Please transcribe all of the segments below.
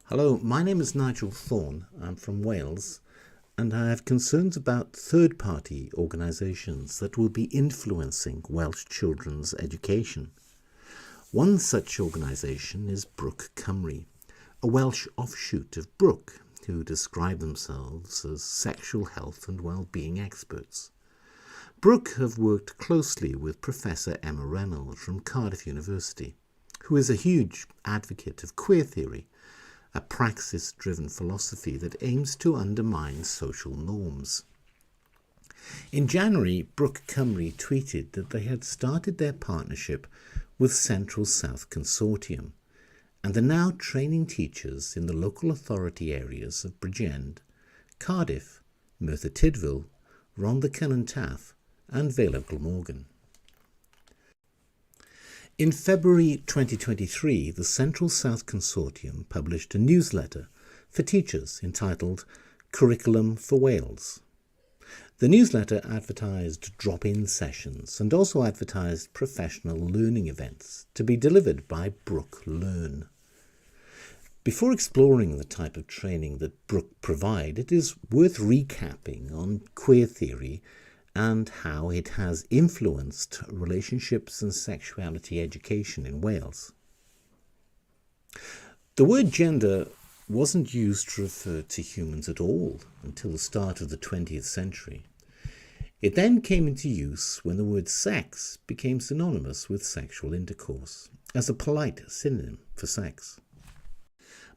Hello, my name is Nigel Thorne. I'm from Wales, and I have concerns about third-party organisations that will be influencing Welsh children's education. One such organisation is Brook Cymru, a Welsh offshoot of Brook, who describe themselves as sexual health and well-being experts. Brook have worked closely with Professor Emma Reynolds from Cardiff University, who is a huge advocate of queer theory, a praxis-driven philosophy that aims to undermine social norms. In January, Brook Cymru tweeted that they had started their partnership with Central South Consortium and are now training teachers in the local authority areas of Bridgend, Cardiff, Merthyr Tydfil, Rhondda Cynon Taf and Vale of Glamorgan. In February 2023, the Central South Consortium published a newsletter for teachers entitled Curriculum for Wales. The newsletter advertised drop-in sessions and also advertised professional learning events to be delivered by Brook Learn. Before exploring the type of training that Brook provide, it is worth recapping on queer theory and how it has influenced relationships and sexuality education in Wales. The word gender wasn't used to refer to humans at all until the start of the 20th century. It then came into use when the word sex became synonymous with sexual intercourse, as a polite synonym for sex.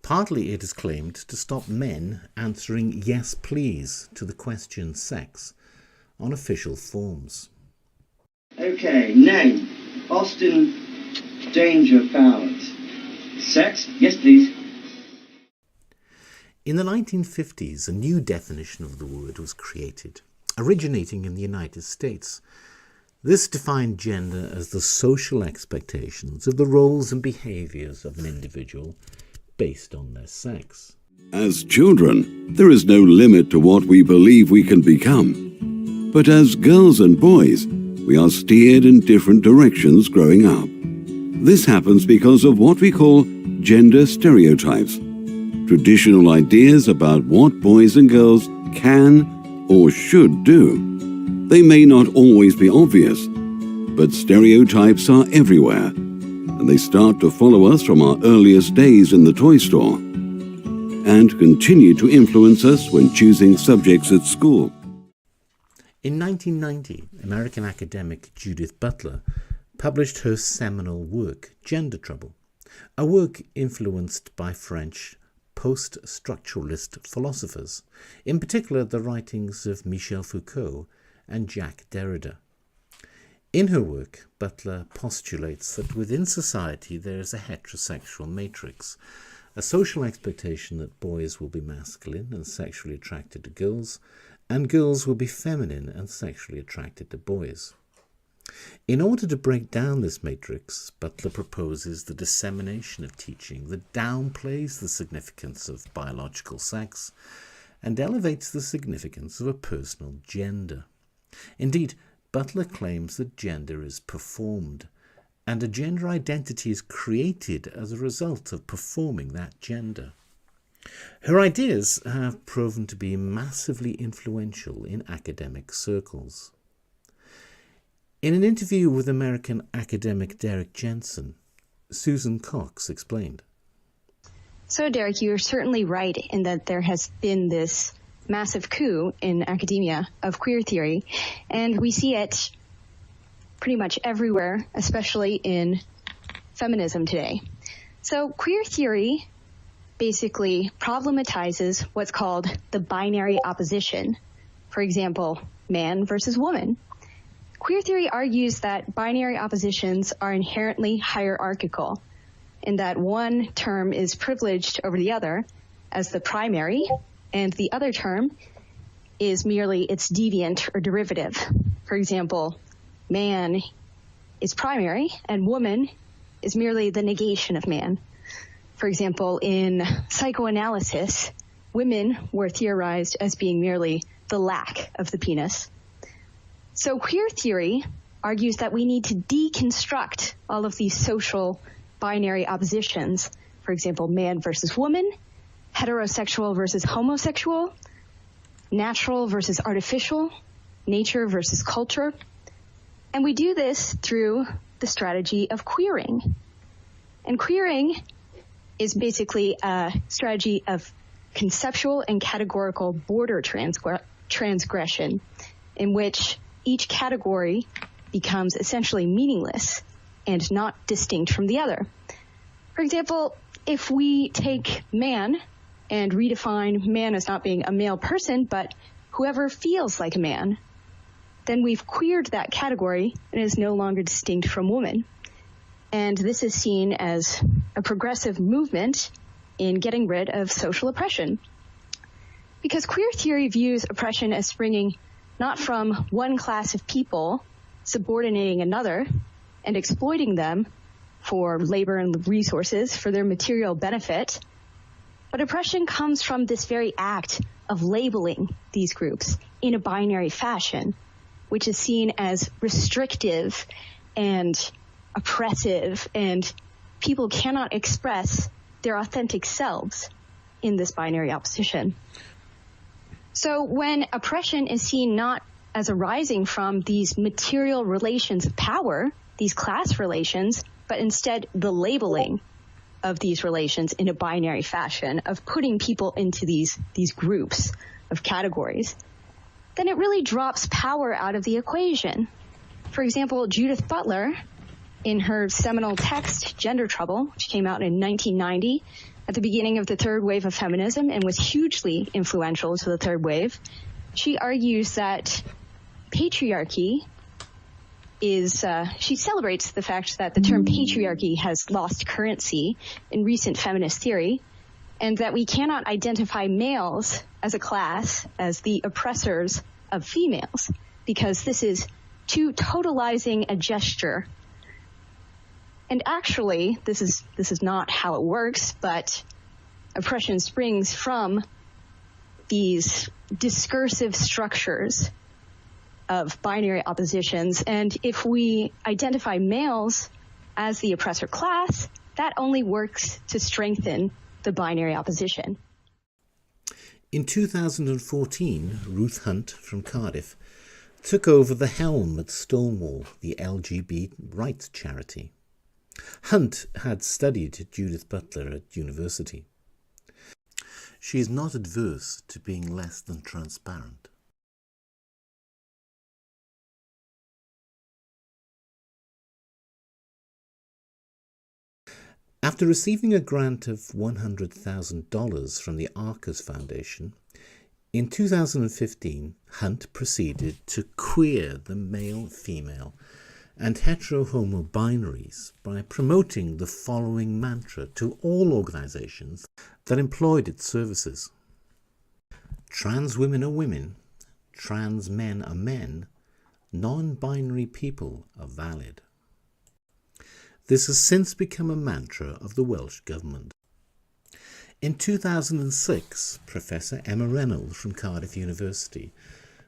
Partly it is claimed to stop men answering yes please to the question sex on official forms. Okay, name, Austin Danger Fowlers. Sex? Yes, please. In the 1950s, a new definition of the word was created, originating in the United States. This defined gender as the social expectations of the roles and behaviours of an individual based on their sex. As children, there is no limit to what we believe we can become. But as girls and boys, we are steered in different directions growing up. This happens because of what we call gender stereotypes, traditional ideas about what boys and girls can or should do. They may not always be obvious, but stereotypes are everywhere, and they start to follow us from our earliest days in the toy store, and continue to influence us when choosing subjects at school. In 1990, American academic Judith Butler published her seminal work, Gender Trouble, a work influenced by French post-structuralist philosophers, in particular the writings of Michel Foucault and Jacques Derrida. In her work, Butler postulates that within society there is a heterosexual matrix, a social expectation that boys will be masculine and sexually attracted to girls, and girls will be feminine and sexually attracted to boys. In order to break down this matrix, Butler proposes the dissemination of teaching that downplays the significance of biological sex and elevates the significance of a personal gender. Indeed, Butler claims that gender is performed, and a gender identity is created as a result of performing that gender. Her ideas have proven to be massively influential in academic circles. In an interview with American academic Derek Jensen, Susan Cox explained. So, Derek, you're certainly right in that there has been this massive coup in academia of queer theory, and we see it pretty much everywhere, especially in feminism today. So, queer theory basically problematizes what's called the binary opposition. For example, man versus woman. Queer theory argues that binary oppositions are inherently hierarchical, in that one term is privileged over the other as the primary, and the other term is merely its deviant or derivative. For example, man is primary and woman is merely the negation of man. For example, in psychoanalysis, women were theorized as being merely the lack of the penis. So queer theory argues that we need to deconstruct all of these social binary oppositions, for example, man versus woman, heterosexual versus homosexual, natural versus artificial, nature versus culture. And we do this through the strategy of queering. And queering is basically a strategy of conceptual and categorical border transgression, in which each category becomes essentially meaningless and not distinct from the other. For example, if we take man and redefine man as not being a male person, but whoever feels like a man, then we've queered that category and it is no longer distinct from woman. And this is seen as a progressive movement in getting rid of social oppression. Because queer theory views oppression as springing not from one class of people subordinating another and exploiting them for labor and resources for their material benefit, but oppression comes from this very act of labeling these groups in a binary fashion, which is seen as restrictive and oppressive, and people cannot express their authentic selves in this binary opposition. So when oppression is seen not as arising from these material relations of power, these class relations, but instead the labeling of these relations in a binary fashion, of putting people into these groups of categories, then it really drops power out of the equation. For example, Judith Butler, in her seminal text, Gender Trouble, which came out in 1990, at the beginning of the third wave of feminism and was hugely influential to the third wave, she argues that patriarchy is, she celebrates the fact that the term patriarchy has lost currency in recent feminist theory, and that we cannot identify males as a class as the oppressors of females, because this is too totalizing a gesture. And actually, this is not how it works, but oppression springs from these discursive structures of binary oppositions. And if we identify males as the oppressor class, that only works to strengthen the binary opposition. In 2014, Ruth Hunt from Cardiff took over the helm at Stonewall, the LGBT rights charity. Hunt had studied Judith Butler at university. She is not adverse to being less than transparent. After receiving a grant of $100,000 from the Arcus Foundation, in 2015, Hunt proceeded to queer the male-female and hetero-homo binaries by promoting the following mantra to all organizations that employed its services. Trans women are women, trans men are men, non-binary people are valid. This has since become a mantra of the Welsh Government. In 2006, Professor Emma Reynolds from Cardiff University,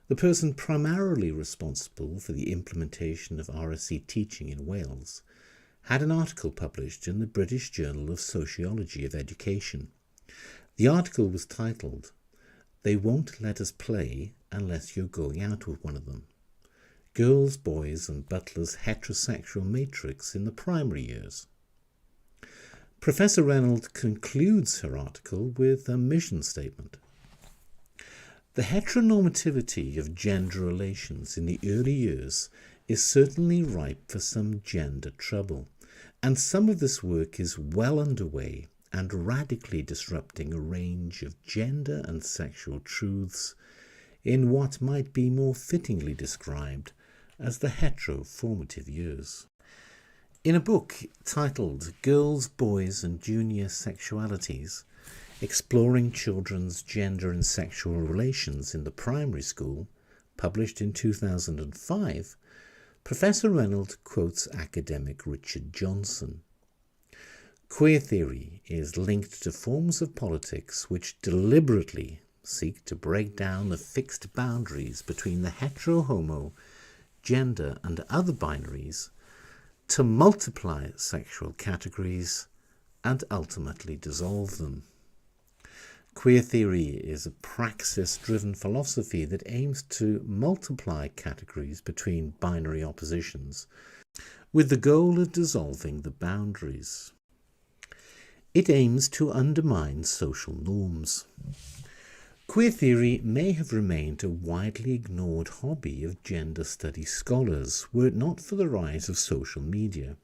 the person primarily responsible for the implementation of RSE teaching in Wales, had an article published in the British Journal of Sociology of Education. The article was titled, "They Won't Let Us Play Unless You're Going Out with One of Them. Girls, Boys and Butler's Heterosexual Matrix in the Primary Years." Professor Reynolds concludes her article with a mission statement. The heteronormativity of gender relations in the early years is certainly ripe for some gender trouble, and some of this work is well underway and radically disrupting a range of gender and sexual truths in what might be more fittingly described as the heteroformative years. In a book titled Girls, Boys and Junior Sexualities, Exploring Children's Gender and Sexual Relations in the Primary School, published in 2005, Professor Reynolds quotes academic Richard Johnson. Queer theory is linked to forms of politics which deliberately seek to break down the fixed boundaries between the hetero-homo, gender and other binaries, to multiply sexual categories and ultimately dissolve them. Queer theory is a praxis-driven philosophy that aims to multiply categories between binary oppositions, with the goal of dissolving the boundaries. It aims to undermine social norms. Queer theory may have remained a widely ignored hobby of gender studies scholars were it not for the rise of social media,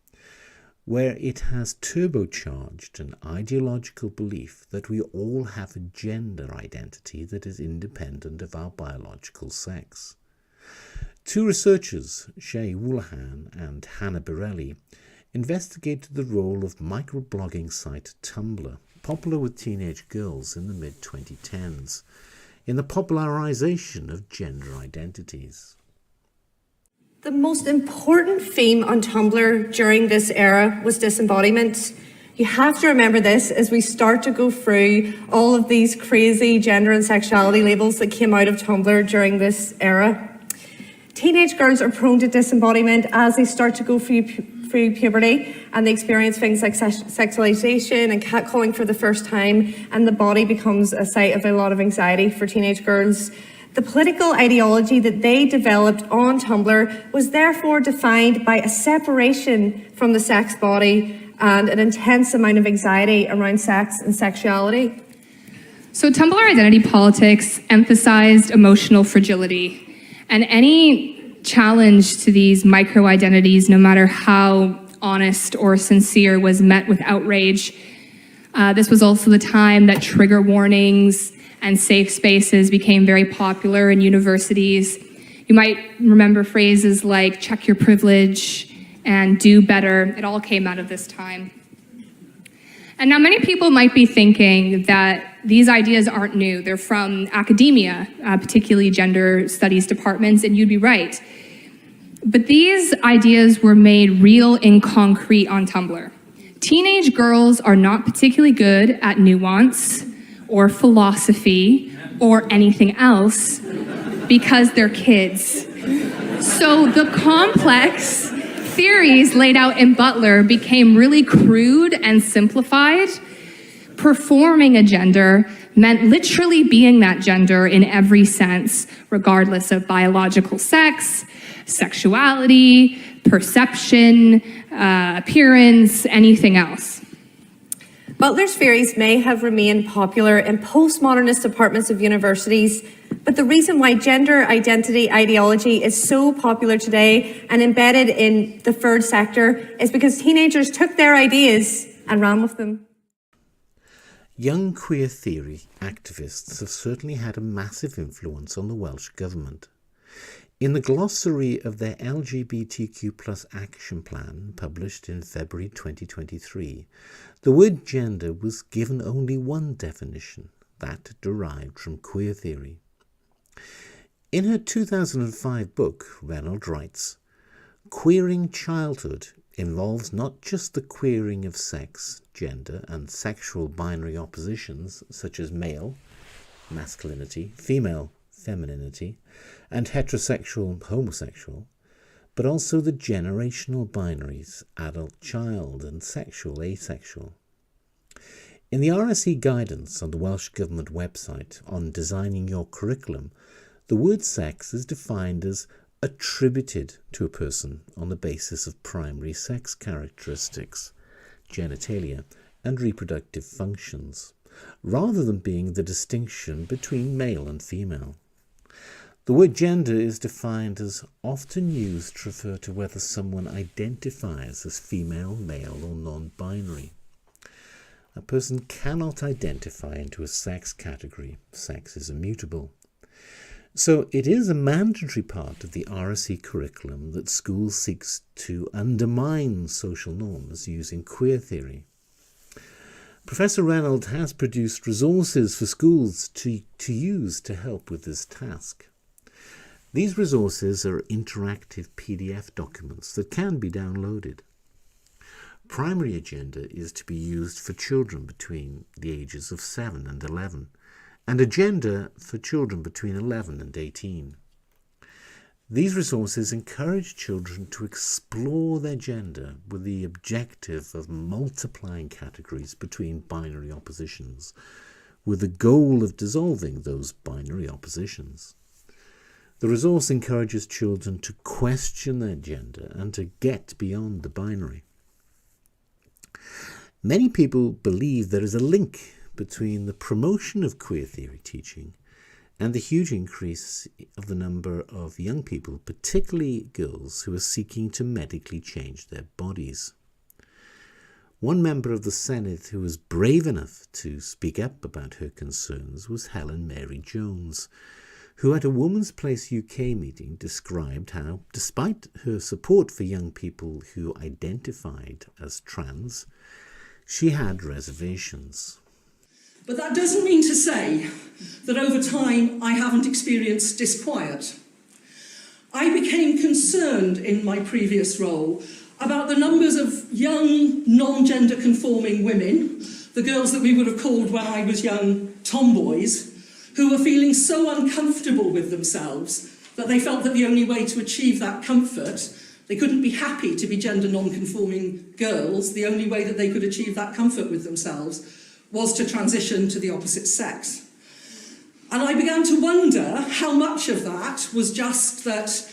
where it has turbocharged an ideological belief that we all have a gender identity that is independent of our biological sex. Two researchers, Shay Woolahan and Hannah Birelli, investigated the role of microblogging site Tumblr, popular with teenage girls in the mid-2010s, in the popularization of gender identities. The most important theme on Tumblr during this era was disembodiment. You have to remember this as we start to go through all of these crazy gender and sexuality labels that came out of Tumblr during this era. Teenage girls are prone to disembodiment as they start to go through puberty and they experience things like sexualization and catcalling for the first time, and the body becomes a site of a lot of anxiety for teenage girls. The political ideology that they developed on Tumblr was therefore defined by a separation from the sex body and an intense amount of anxiety around sex and sexuality. So Tumblr identity politics emphasized emotional fragility, and any challenge to these micro-identities, no matter how honest or sincere, was met with outrage. This was also the time that trigger warnings and safe spaces became very popular in universities. You might remember phrases like check your privilege and do better. It all came out of this time. And now many people might be thinking that these ideas aren't new. They're from academia, particularly gender studies departments, and you'd be right. But these ideas were made real and concrete on Tumblr. Teenage girls are not particularly good at nuance or philosophy or anything else because they're kids. So the complex theories laid out in Butler became really crude and simplified. Performing a gender meant literally being that gender in every sense, regardless of biological sex, sexuality, perception, appearance, anything else. Butler's theories may have remained popular in postmodernist departments of universities, but the reason why gender identity ideology is so popular today and embedded in the third sector is because teenagers took their ideas and ran with them. Young queer theory activists have certainly had a massive influence on the Welsh Government. In the glossary of their LGBTQ+ action plan, published in February 2023, the word gender was given only one definition, that derived from queer theory. In her 2005 book, Reynolds writes, "Queering childhood involves not just the queering of sex, gender, and sexual binary oppositions such as male, masculinity, female, femininity, and heterosexual, homosexual, but also the generational binaries, adult-child, and sexual, asexual." In the RSE guidance on the Welsh Government website on designing your curriculum, the word sex is defined as attributed to a person on the basis of primary sex characteristics, genitalia, and reproductive functions, rather than being the distinction between male and female. The word gender is defined as often used to refer to whether someone identifies as female, male, or non-binary. A person cannot identify into a sex category. Sex is immutable. So it is a mandatory part of the RSE curriculum that schools seeks to undermine social norms using queer theory. Professor Reynolds has produced resources for schools to use to help with this task. These resources are interactive PDF documents that can be downloaded. Primary agenda is to be used for children between the ages of 7 and 11, and agenda for children between 11 and 18. These resources encourage children to explore their gender with the objective of multiplying categories between binary oppositions, with the goal of dissolving those binary oppositions. The resource encourages children to question their gender and to get beyond the binary. Many people believe there is a link between the promotion of queer theory teaching and the huge increase of the number of young people, particularly girls, who are seeking to medically change their bodies. One member of the Senedd who was brave enough to speak up about her concerns was Helen Mary Jones, who at a Woman's Place UK meeting described how, despite her support for young people who identified as trans, she had reservations. But that doesn't mean to say that over time I haven't experienced disquiet. I became concerned in my previous role about the numbers of young, non-gender conforming women, the girls that we would have called when I was young tomboys, who were feeling so uncomfortable with themselves that they felt that the only way to achieve that comfort, they couldn't be happy to be gender non-conforming girls, the only way that they could achieve that comfort with themselves was to transition to the opposite sex. And I began to wonder how much of that was just that,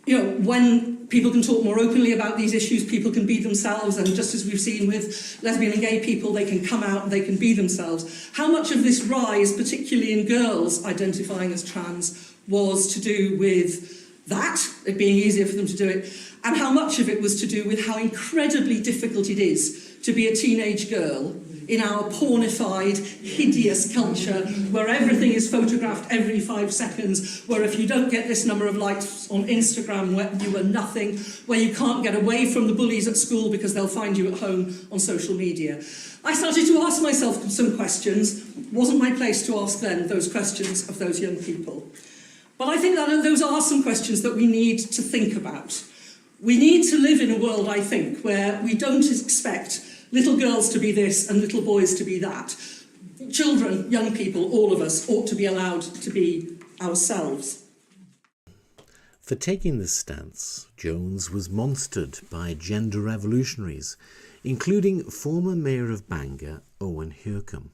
when people can talk more openly about these issues, people can be themselves, and just as we've seen with lesbian and gay people, they can come out and they can be themselves. How much of this rise, particularly in girls identifying as trans, was to do with that, it being easier for them to do it, and how much of it was to do with how incredibly difficult it is to be a teenage girl in our pornified, hideous culture where everything is photographed every 5 seconds, where if you don't get this number of likes on Instagram, where you are nothing, where you can't get away from the bullies at school because they'll find you at home on social media. I started to ask myself some questions. Wasn't my place to ask then those questions of those young people. But I think that those are some questions that we need to think about. We need to live in a world, I think, where we don't expect little girls to be this and little boys to be that. Children, young people, all of us ought to be allowed to be ourselves. For taking this stance, Jones was monstered by gender revolutionaries, including former Mayor of Bangor, Owen Hurcomb.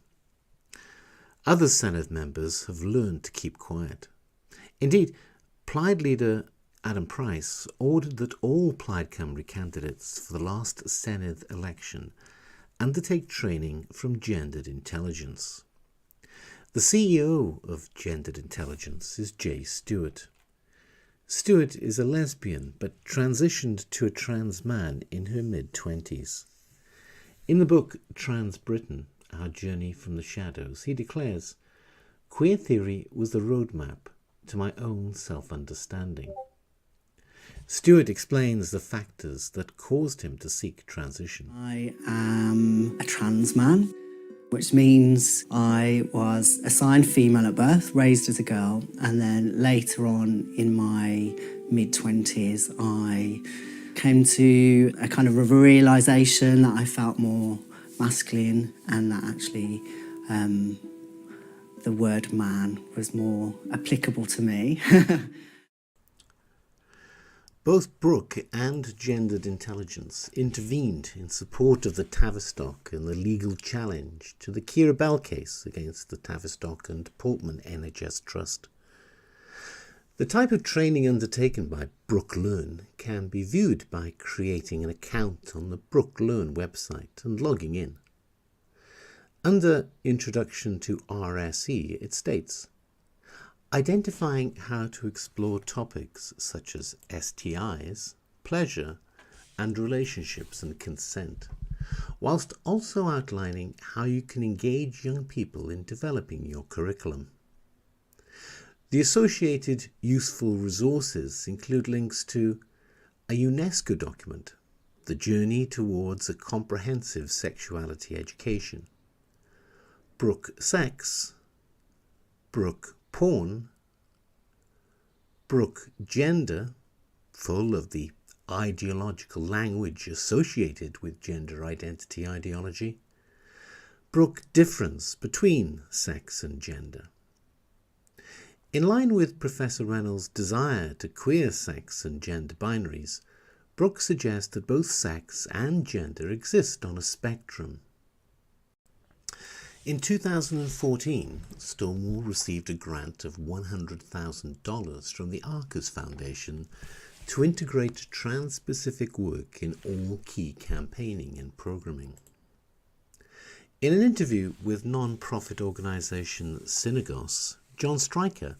Other Senedd members have learned to keep quiet. Indeed, Plaid leader Adam Price ordered that all Plaid Cymru candidates for the last Senedd election undertake training from Gendered Intelligence. The CEO of Gendered Intelligence is Jay Stewart. Stewart is a lesbian but transitioned to a trans man in her mid-20s. In the book Trans Britain, Our Journey from the Shadows, he declares, "Queer theory was the roadmap to my own self-understanding." Stewart explains the factors that caused him to seek transition. I am a trans man, which means I was assigned female at birth, raised as a girl, and then later on in my mid-20s, I came to a kind of a realisation that I felt more masculine and that actually the word man was more applicable to me. Both Brook and Gendered Intelligence intervened in support of the Tavistock in the legal challenge to the Keira Bell case against the Tavistock and Portman NHS Trust. The type of training undertaken by Brook Learn can be viewed by creating an account on the Brook Learn website and logging in. Under Introduction to RSE, it states, identifying how to explore topics such as STIs, pleasure, and relationships and consent, whilst also outlining how you can engage young people in developing your curriculum. The associated useful resources include links to a UNESCO document, The Journey Towards a Comprehensive Sexuality Education, Brook Sex, Brook Porn, Brook Gender, full of the ideological language associated with gender identity ideology, Brook Difference Between Sex and Gender. In line with Professor Reynolds' desire to queer sex and gender binaries, Brook suggests that both sex and gender exist on a spectrum. In 2014, Stonewall received a grant of $100,000 from the Arcus Foundation to integrate trans-Pacific work in all key campaigning and programming. In an interview with non-profit organisation Synagos, John Stryker,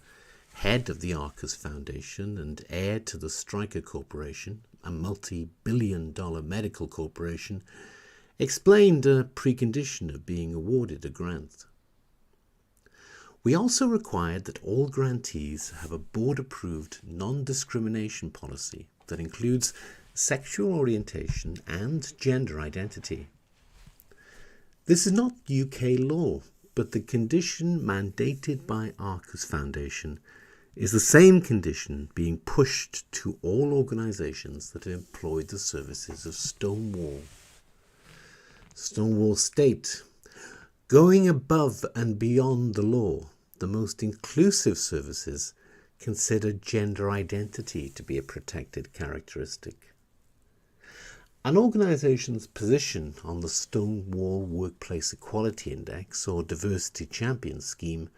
head of the Arcus Foundation and heir to the Stryker Corporation, a multi-billion-dollar medical corporation, explained a precondition of being awarded a grant. We also required that all grantees have a board-approved non-discrimination policy that includes sexual orientation and gender identity. This is not UK law, but the condition mandated by Arcus Foundation is the same condition being pushed to all organisations that have employed the services of Stonewall. Stonewall state, going above and beyond the law, the most inclusive services consider gender identity to be a protected characteristic. An organisation's position on the Stonewall Workplace Equality Index or Diversity Champion Scheme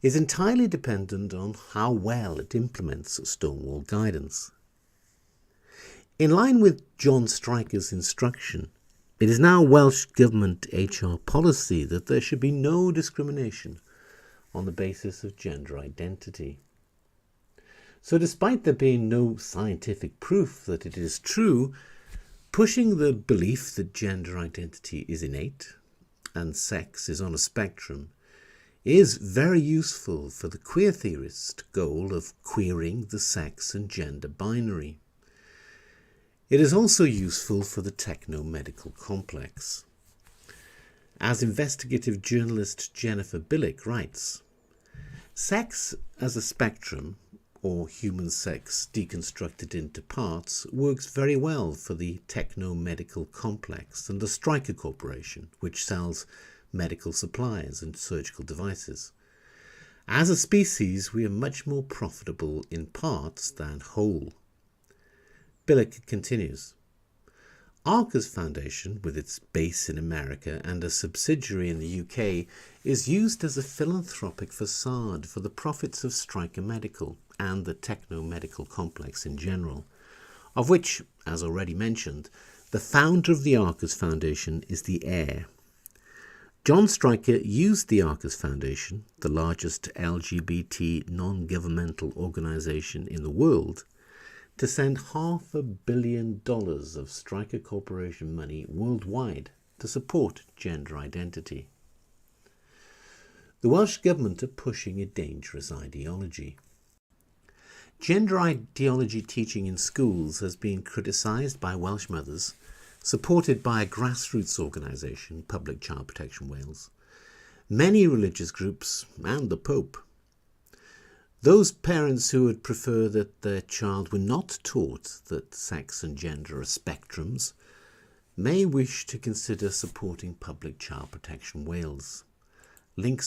is entirely dependent on how well it implements Stonewall guidance. In line with John Stryker's instruction, it is now Welsh Government HR policy that there should be no discrimination on the basis of gender identity. So despite there being no scientific proof that it is true, pushing the belief that gender identity is innate and sex is on a spectrum is very useful for the queer theorist goal of queering the sex and gender binary. It is also useful for the techno-medical complex. As investigative journalist Jennifer Billick writes, sex as a spectrum, or human sex deconstructed into parts, works very well for the techno-medical complex and the Stryker Corporation, which sells medical supplies and surgical devices. As a species, we are much more profitable in parts than whole. Billick continues, Arcus Foundation, with its base in America and a subsidiary in the UK, is used as a philanthropic facade for the profits of Stryker Medical and the techno-medical complex in general, of which, as already mentioned, the founder of the Arcus Foundation is the heir. John Stryker used the Arcus Foundation, the largest LGBT non-governmental organisation in the world, to send $500 million of Stryker Corporation money worldwide to support gender identity. The Welsh Government are pushing a dangerous ideology. Gender ideology teaching in schools has been criticised by Welsh mothers, supported by a grassroots organisation, Public Child Protection Wales, many religious groups and the Pope. Those parents who would prefer that their child were not taught that sex and gender are spectrums may wish to consider supporting Public Child Protection Wales. Links